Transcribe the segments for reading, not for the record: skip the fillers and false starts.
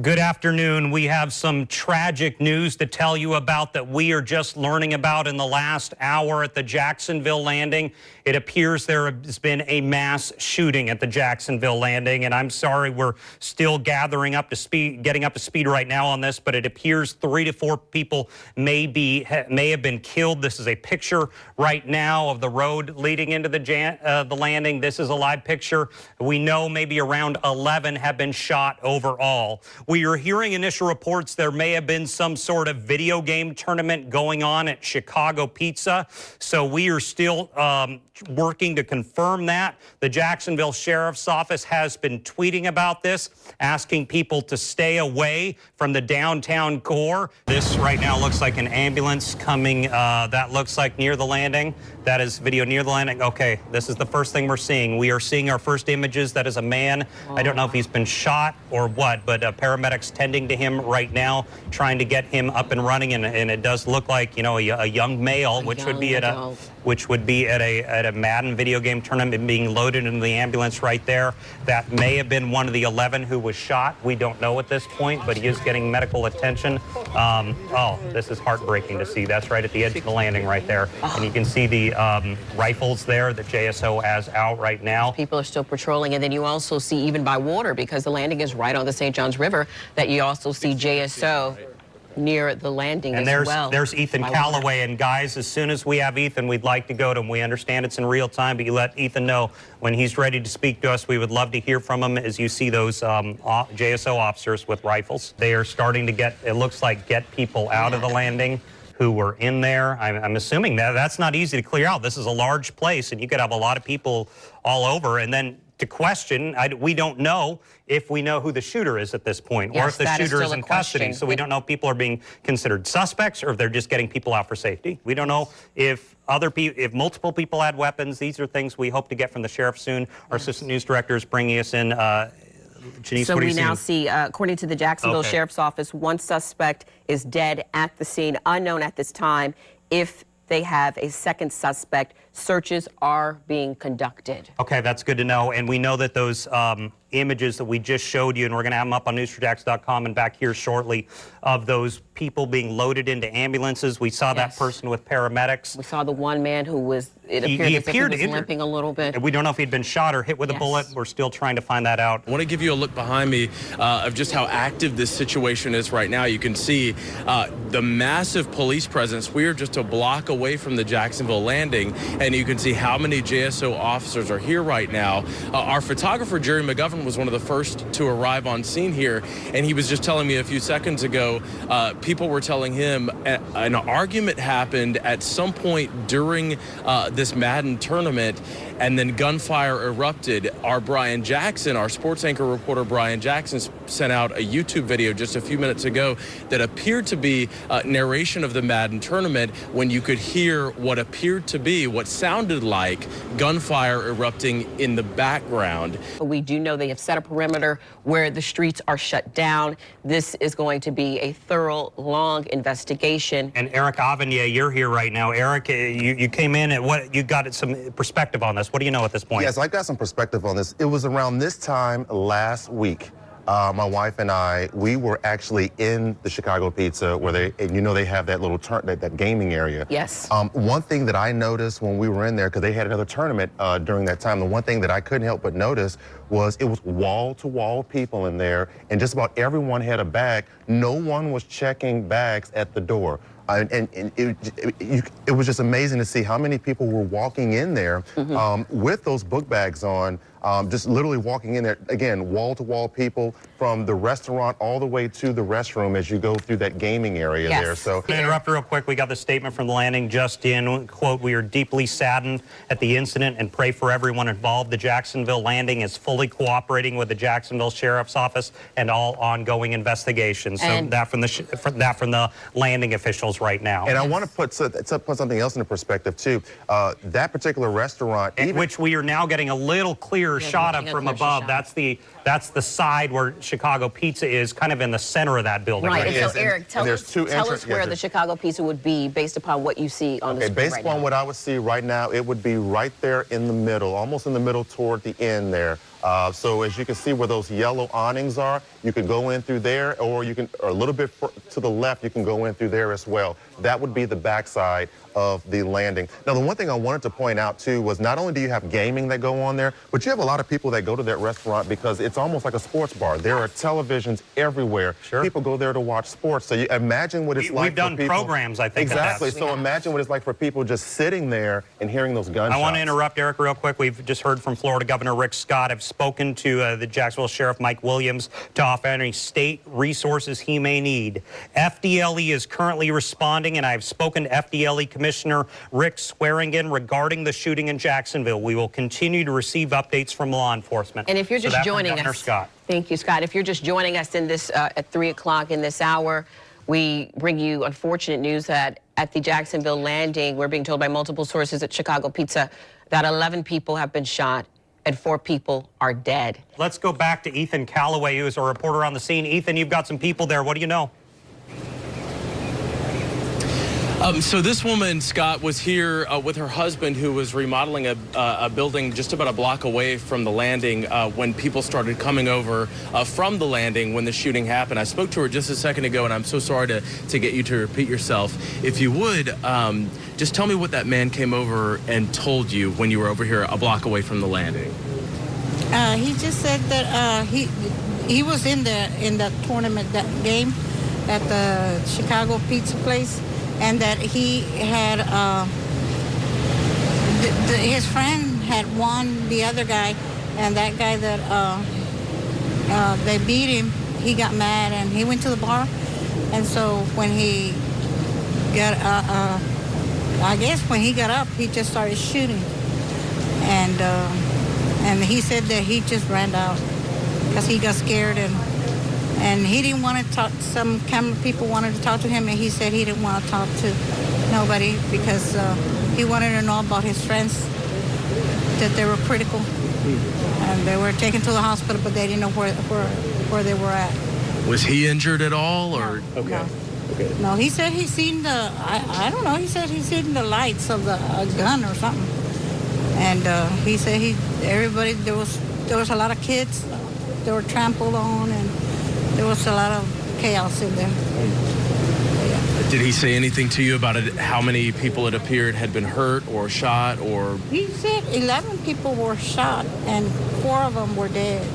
Good afternoon. We have some tragic news to tell you about that we are just learning about in the last hour at the Jacksonville Landing. It appears there has been a mass shooting at the Jacksonville Landing, and I'm sorry we're still getting up to speed right now on this, but it appears 3 to 4 people may have been killed. This is a picture right now of the road leading into the landing. This is a live picture. We know maybe around 11 have been shot overall. We are hearing initial reports there may have been some sort of video game tournament going on at Chicago Pizza. So we are still working to confirm that. The Jacksonville Sheriff's Office has been tweeting about this, asking people to stay away from the downtown core. This right now looks like an ambulance coming, that looks like near the landing. That is video near the landing. Okay, this is the first thing we're seeing. We are seeing our first images. That is a man. I don't know if he's been shot or what, but paramedics tending to him right now, trying to get him up and running. And it does look like, you know, a young male, which would be at a Madden video game tournament, being loaded into the ambulance right there. That may have been one of the 11 who was shot. We don't know at this point, but he is getting medical attention. Oh, this is heartbreaking to see. That's right at the edge of the landing right there. And you can see the rifles there that JSO has out right now. People are still patrolling, and then you also see, even by water, because the landing is right on the St. Johns River, that you also see JSO near the landing as well. And there's Ethan Callaway. And guys, as soon as we have Ethan, we'd like to go to him. We understand it's in real time, but you let Ethan know when he's ready to speak to us. We would love to hear from him as you see those JSO officers with rifles. They are starting to get, it looks like, get people out of the landing who were in there. I'm assuming that's not easy to clear out. This is a large place, and you could have a lot of people all over. And then to question, we don't know if we know who the shooter is at this point, or if the shooter is in custody. So we don't know if people are being considered suspects or if they're just getting people out for safety. We don't know if multiple people had weapons. These are things we hope to get from the sheriff soon. Our assistant news director is bringing us in. Janice, so we now see, according to the Jacksonville Sheriff's Office, one suspect is dead at the scene, unknown at this time. If they have a second suspect, searches are being conducted. Okay, that's good to know. And we know that those images that we just showed you, and we're going to have them up on news4jax.com and back here shortly, of those people being loaded into ambulances. We saw that person with paramedics. We saw the one man who was, it appeared he was limping a little bit. And we don't know if he'd been shot or hit with a bullet. We're still trying to find that out. I want to give you a look behind me of just how active this situation is right now. You can see the massive police presence. We are just a block away from the Jacksonville Landing, and you can see how many JSO officers are here right now. Our photographer, Jerry McGovern, was one of the first to arrive on scene here, and he was just telling me a few seconds ago, people were telling him an argument happened at some point during this Madden tournament, and then gunfire erupted. Our Brian Jackson, our sports anchor reporter Brian Jackson, sent out a YouTube video just a few minutes ago that appeared to be narration of the Madden tournament, when you could hear what appeared to be, what sounded like gunfire erupting in the background. We do know they have set a perimeter where the streets are shut down. This is going to be a thorough, long investigation. And Eric Avanier, you're here right now. Eric, you came in at what, you got some perspective on this. What do you know at this point? Yes, I got some perspective on this. It was around this time last week. My wife and I, we were actually in the Chicago Pizza where and you know they have that little that gaming area. Yes. One thing that I noticed when we were in there, because they had another tournament during that time, the one thing that I couldn't help but notice was it was wall-to-wall people in there, and just about everyone had a bag. No one was checking bags at the door. And it was just amazing to see how many people were walking in there with those book bags on, just literally walking in there. Again, wall-to-wall people from the restaurant all the way to the restroom as you go through that gaming area there. So, to interrupt real quick, we got the statement from the landing just in, quote, "We are deeply saddened at the incident and pray for everyone involved. The Jacksonville Landing is fully cooperating with the Jacksonville Sheriff's Office and all ongoing investigations." So that from the landing officials right now. And I want to put something else into perspective too. That particular restaurant, which we are now getting a little clearer shot of from above. That's the side where Chicago Pizza is, kind of in the center of that building. Right. And so Eric, tell us where the Chicago Pizza would be based upon what you see on the screen based upon what I would see right now, it would be right there in the middle, almost in the middle toward the end there. So as you can see where those yellow awnings are, you could go in through there, or you can, or a little bit to the left, you can go in through there as well. That would be the backside of the landing. Now, the one thing I wanted to point out too was not only do you have gaming that go on there, but you have a lot of people that go to that restaurant because it's almost like a sports bar. There are televisions everywhere. Sure. People go there to watch sports. So you imagine what it's like We've done for people. programs, I think. Exactly. So imagine what it's like for people just sitting there and hearing those gunshots. I want to interrupt, Eric, real quick. We've just heard from Florida Governor Rick Scott. I've spoken to the Jacksonville Sheriff Mike Williams to offer any state resources he may need. FDLE is currently responding, and I've spoken to FDLE Commissioner Rick Swearingen regarding the shooting in Jacksonville. We will continue to receive updates from law enforcement. And if you're just joining Governor us, Scott. Thank you, Scott. If you're just joining us in this at 3 o'clock in this hour, we bring you unfortunate news that at the Jacksonville landing, we're being told by multiple sources at Chicago Pizza that 11 people have been shot and 4 people are dead. Let's go back to Ethan Calloway, who is a reporter on the scene. Ethan, you've got some people there. What do you know? So this woman, Scott, was here with her husband, who was remodeling a building just about a block away from the landing when people started coming over from the landing when the shooting happened. I spoke to her just a second ago, and I'm so sorry to get you to repeat yourself. If you would, just tell me what that man came over and told you when you were over here a block away from the landing. He just said that he was in the tournament, that game at the Chicago Pizza place, and that he had his friend had won the other guy, and that guy that they beat him, he got mad and he went to the bar, and so when he got I guess when he got up, he just started shooting, and he said that he just ran out because he got scared, and he didn't want to talk. Some camera people wanted to talk to him, and he said he didn't want to talk to nobody because he wanted to know about his friends, that they were critical, and they were taken to the hospital, but they didn't know where they were at. Was he injured at all, or okay? No. Okay. No, he said he seen the I don't know. He said he seen the lights of the gun or something, and he said everybody there was a lot of kids. They were trampled on, and there was a lot of chaos in there. Yeah. Did he say anything to you about it, how many people it appeared had been hurt or shot, or? He said 11 people were shot and 4 of them were dead.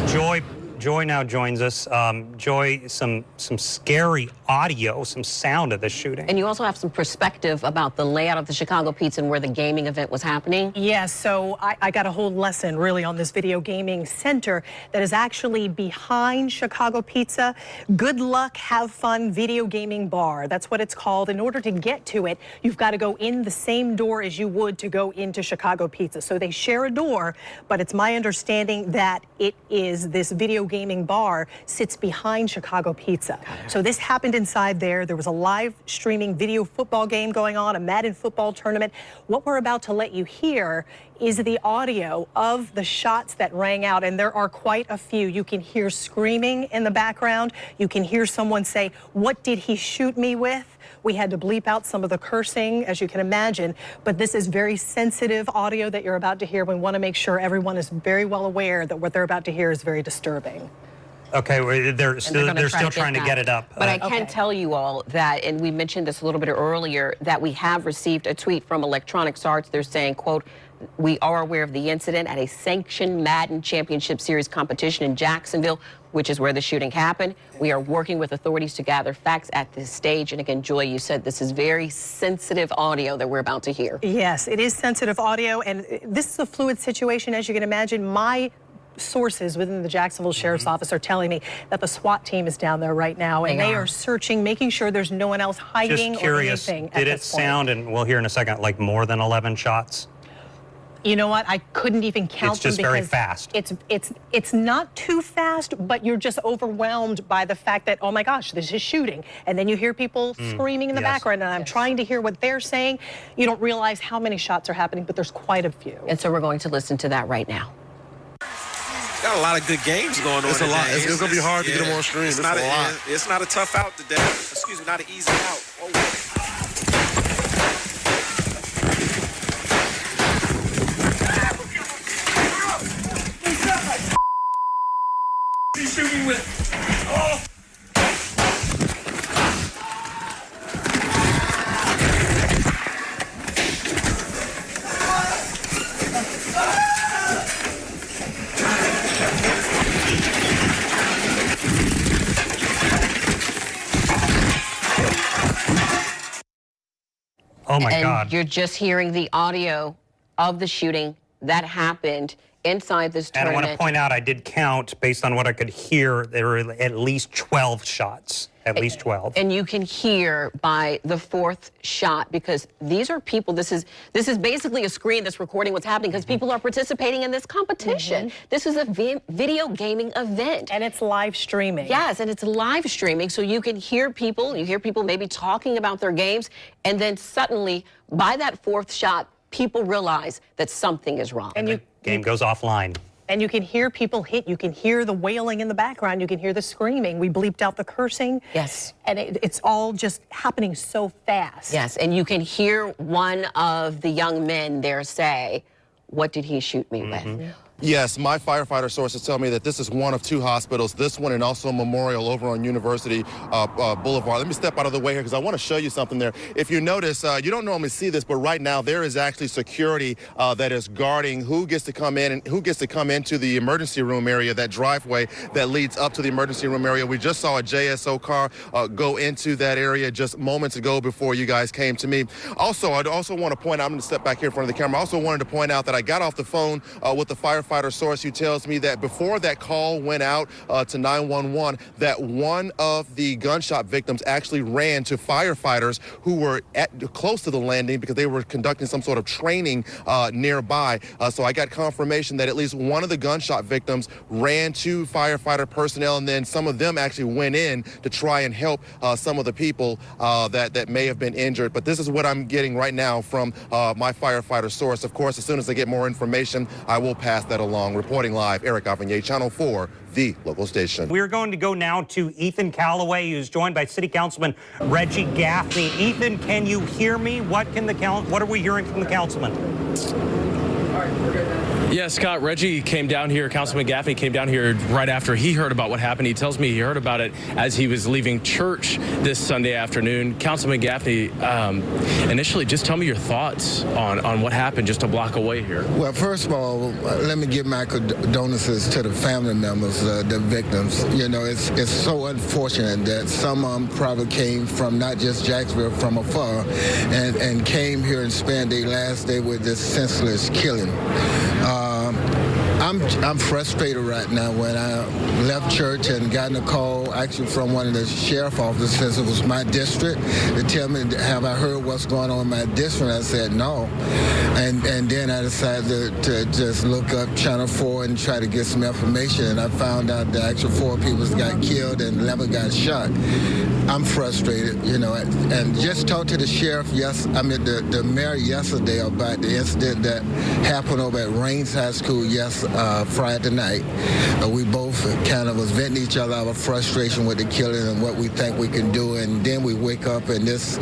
Joy now joins us. Joy, some scary audio, some sound of the shooting. And you also have some perspective about the layout of the Chicago Pizza and where the gaming event was happening. Yes, so I got a whole lesson really on this video gaming center that is actually behind Chicago Pizza. Good Luck, Have Fun Video Gaming Bar. That's what it's called. In order to get to it, you've got to go in the same door as you would to go into Chicago Pizza. So they share a door, but it's my understanding that it is this video gaming bar sits behind Chicago Pizza. So this happened inside there. There was a live streaming video football game going on, a Madden football tournament. What we're about to let you hear is the audio of the shots that rang out, and there are quite a few. You can hear screaming in the background. You can hear someone say, "What did he shoot me with?" We had to bleep out some of the cursing, as you can imagine, but this is very sensitive audio that you're about to hear. We want to make sure everyone is very well aware that what they're about to hear is very disturbing. Okay, they're still trying to get it up. But I can tell you all that, and we mentioned this a little bit earlier, that we have received a tweet from Electronics Arts. They're saying, quote, "We are aware of the incident at a sanctioned Madden Championship Series competition in Jacksonville, which is where the shooting happened. We are working with authorities to gather facts at this stage." And again, Joy, you said this is very sensitive audio that we're about to hear. Yes, it is sensitive audio, and this is a fluid situation, as you can imagine. My sources within the Jacksonville Sheriff's Office are telling me that the SWAT team is down there right now, and they are searching, making sure there's no one else hiding Just curious, or anything. did it sound, and we'll hear in a second, like more than 11 shots? You know what? I couldn't even count It's just them very because fast. It's not too fast, but you're just overwhelmed by the fact that, oh my gosh, this is shooting. And then you hear people screaming in the background, and I'm trying to hear what they're saying. You don't realize how many shots are happening, but there's quite a few. And so we're going to listen to that right now. Got a lot of good games going on. It's a lot. It's going to be hard to get them on stream. It's not a lot. It's not a tough out today. Excuse me, not an easy out. Oh, Oh, my and God. You're just hearing the audio of the shooting that happened inside this And I tournament. want to point out, I did count, based on what I could hear, there were at least 12 shots. At least 12. And you can hear by the fourth shot, because these are people, this is basically a screen that's recording what's happening, because people are participating in this competition. This is a video gaming event. And it's live streaming. Yes, and it's live streaming, so you can hear people, maybe talking about their games, and then suddenly, by that fourth shot, people realize that something is wrong. And Game goes offline. And you can hear people hit. You can hear the wailing in the background. You can hear the screaming. We bleeped out the cursing. Yes. And it's all just happening so fast. Yes, and you can hear one of the young men there say, "What did he shoot me with?" Yes, my firefighter sources tell me that this is one of two hospitals, this one and also Memorial over on University Boulevard. Let me step out of the way here because I want to show you something there. If you notice, you don't normally see this, but right now there is actually security that is guarding who gets to come in and who gets to come into the emergency room area, that driveway that leads up to the emergency room area. We just saw a JSO car go into that area just moments ago before you guys came to me. Also, I'd also want to point out, I'm going to step back here in front of the camera. I also wanted to point out that I got off the phone with the firefighter source who tells me that before that call went out to 911, that one of the gunshot victims actually ran to firefighters who were close to the landing because they were conducting some sort of training nearby. So I got confirmation that at least one of the gunshot victims ran to firefighter personnel, and then some of them actually went in to try and help some of the people that may have been injured. But this is what I'm getting right now from my firefighter source. Of course, as soon as I get more information, I will pass that along. Reporting live, Eric Avignon, Channel 4, the local station. We're going to go now to Ethan Callaway, who's joined by City Councilman Reggie Gaffney. Ethan, can you hear me? What are we hearing from the councilman? Yeah, Scott, Reggie came down here, Councilman Gaffney came down here right after he heard about what happened. He tells me he heard about it as he was leaving church this Sunday afternoon. Councilman Gaffney, initially, just tell me your thoughts on what happened just a block away here. Well, first of all, let me give my condolences to the family members, the victims. You know, it's so unfortunate that some of them probably came from not just Jacksonville, from afar, and came here and spent their last day with this senseless killing. I'm frustrated right now. When I left church and got a call actually from one of the sheriff officers, since it was my district, to tell me, have I heard what's going on in my district? I said no. And then I decided to just look up Channel 4 and try to get some information, and I found out that actually 4 people got killed and 11 got shot. I'm frustrated, you know, and just talked to the sheriff, the mayor yesterday about the incident that happened over at Rains High School Friday night. We both kind of was venting each other our frustration with the killing and what we think we can do, and then we wake up and this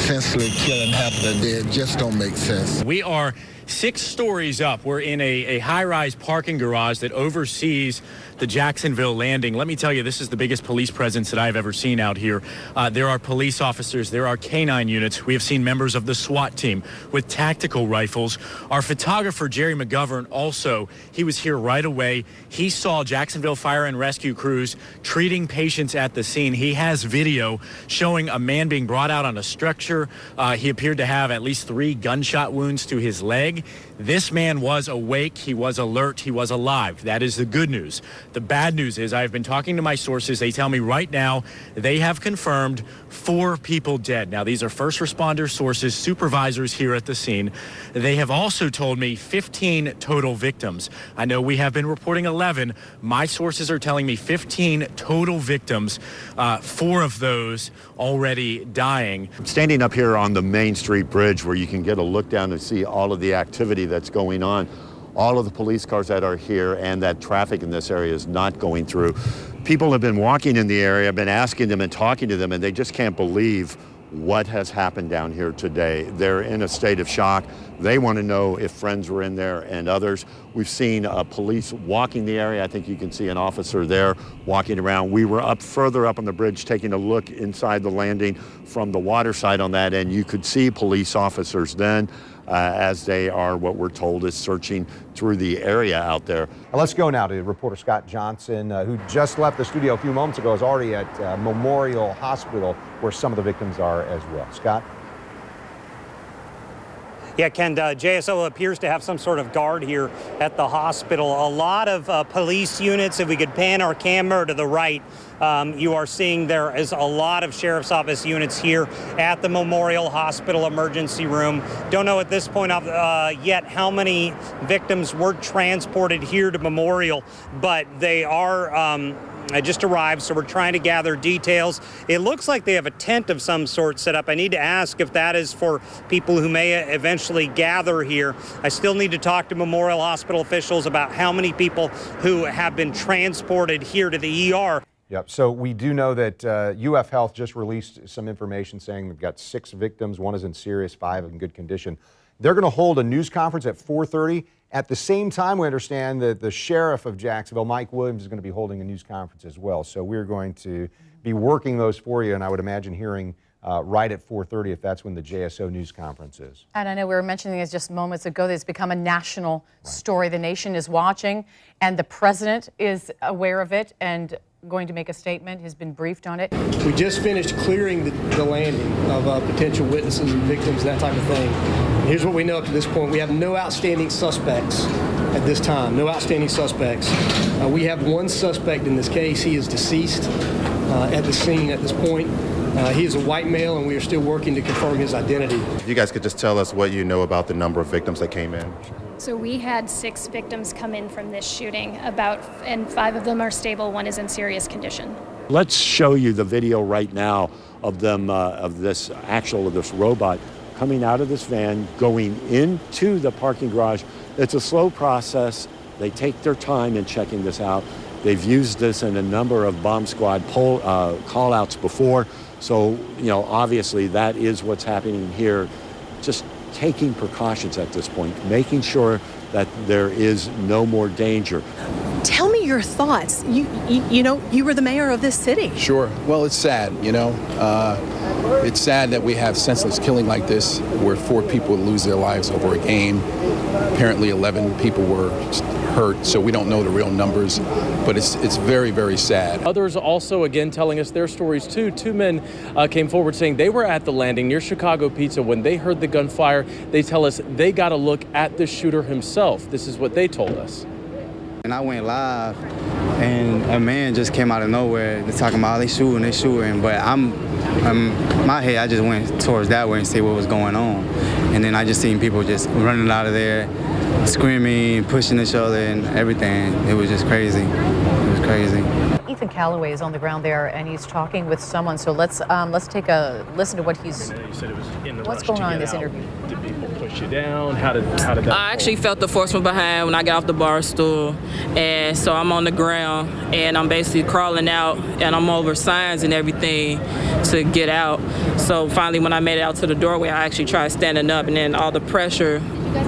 senseless killing happened. It just don't make sense. We are 6 stories up. We're in a high-rise parking garage that oversees the Jacksonville landing. Let me tell you, this is the biggest police presence that I've ever seen out here. There are police officers, there are K-9 units. We have seen members of the SWAT team with tactical rifles. Our photographer, Jerry McGovern, also, he was here right away. He saw Jacksonville Fire and Rescue crews treating patients at the scene. He has video showing a man being brought out on a stretcher. He appeared to have at least 3 gunshot wounds to his leg. This man was awake, he was alert, he was alive. That is the good news. The bad news is I've been talking to my sources. They tell me right now they have confirmed 4 people dead. Now, these are first responder sources, supervisors here at the scene. They have also told me 15 total victims. I know we have been reporting 11. My sources are telling me 15 total victims, 4 of those already dying. Standing up here on the Main Street Bridge where you can get a look down and see all of the activity that's going on. All of the police cars that are here and that traffic in this area is not going through. People have been walking in the area, been asking them and talking to them, and they just can't believe what has happened down here today. They're in a state of shock. They want to know if friends were in there and others. We've seen police walking the area. I think you can see an officer there walking around. We were further up on the bridge taking a look inside the landing from the water side on that, and you could see police officers then as they are, what we're told, is searching through the area out there. Let's go now to reporter Scott Johnson, who just left the studio a few moments ago, is already at Memorial Hospital, where some of the victims are as well. Scott? Yeah, Ken, JSO appears to have some sort of guard here at the hospital. A lot of police units. If we could pan our camera to the right, you are seeing there is a lot of sheriff's office units here at the Memorial Hospital emergency room. Don't know at this point yet how many victims were transported here to Memorial, but they are just arrived, so we're trying to gather details. It looks like they have a tent of some sort set up. I need to ask if that is for people who may eventually gather here. I still need to talk to Memorial Hospital officials about how many people who have been transported here to the ER. Yep. So we do know that UF Health just released some information saying they've got 6 victims. 1 is in serious, 5 in good condition. They're going to hold a news conference at 4:30. At the same time, we understand that the sheriff of Jacksonville, Mike Williams, is going to be holding a news conference as well. So we're going to be working those for you, and I would imagine hearing right at 4:30 if that's when the JSO news conference is. And I know we were mentioning this just moments ago, that it's become a national story. The nation is watching, and the president is aware of it and going to make a statement, has been briefed on it. We just finished clearing the landing of potential witnesses and victims, that type of thing. And here's what we know up to this point. We have no outstanding suspects at this time, no outstanding suspects. We have 1 suspect in this case. He is deceased at the scene at this point. He is a white male, and we are still working to confirm his identity. If you guys could just tell us what you know about the number of victims that came in. So we had 6 victims come in from this shooting, and 5 of them are stable, 1 is in serious condition. Let's show you the video right now of them, of this robot coming out of this van, going into the parking garage. It's a slow process. They take their time in checking this out. They've used this in a number of bomb squad call-outs before. So, obviously that is what's happening here. Just taking precautions at this point, making sure that there is no more danger. Tell me your thoughts. You were the mayor of this city. Sure. Well, it's sad, It's sad that we have senseless killing like this, where 4 people lose their lives over a game. Apparently 11 people were hurt, so we don't know the real numbers, but it's very, very sad. Others also, again, telling us their stories too. 2 men came forward saying they were at the landing near Chicago Pizza. When they heard the gunfire, they tell us they got a look at the shooter himself. This is what they told us. And I went live, and a man just came out of nowhere. They're talking about they shooting, but my head, I just went towards that way and see what was going on. And then I just seen people just running out of there, screaming, pushing each other and everything. It was just crazy. It was crazy. Ethan Calloway is on the ground there, and he's talking with someone. So let's take a listen to what he's. You said it was in the what's rush going to on in get this out. interview? Did people push you down? How did that? I actually felt the force from behind when I got off the bar stool, and so I'm on the ground and I'm basically crawling out, and I'm over signs and everything to get out. So finally, when I made it out to the doorway, I actually tried standing up, and then all the pressure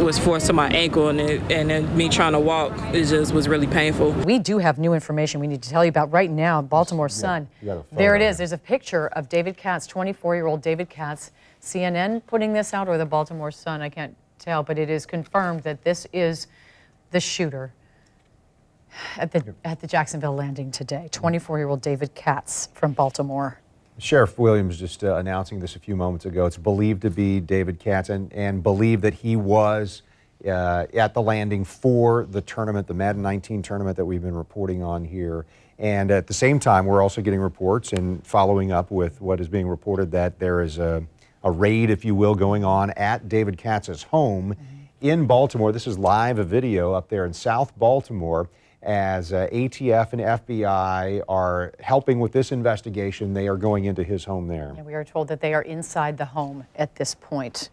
was forced to my ankle, and then me trying to walk, it just was really painful. We do have new information we need to tell you about right now. Baltimore Sun. There it is. There's a picture of David Katz, 24-year-old David Katz. CNN putting this out, or the Baltimore Sun? I can't tell, but it is confirmed that this is the shooter at the Jacksonville landing today. 24-year-old David Katz from Baltimore. Sheriff Williams just announcing this a few moments ago. It's believed to be David Katz, and believed that he was at the landing for the tournament, the Madden 19 tournament that we've been reporting on here. And at the same time, we're also getting reports and following up with what is being reported that there is a raid, if you will, going on at David Katz's home in Baltimore. This is live a video up there in South Baltimore. As ATF and FBI are helping with this investigation, they are going into his home there. And we are told that they are inside the home at this point.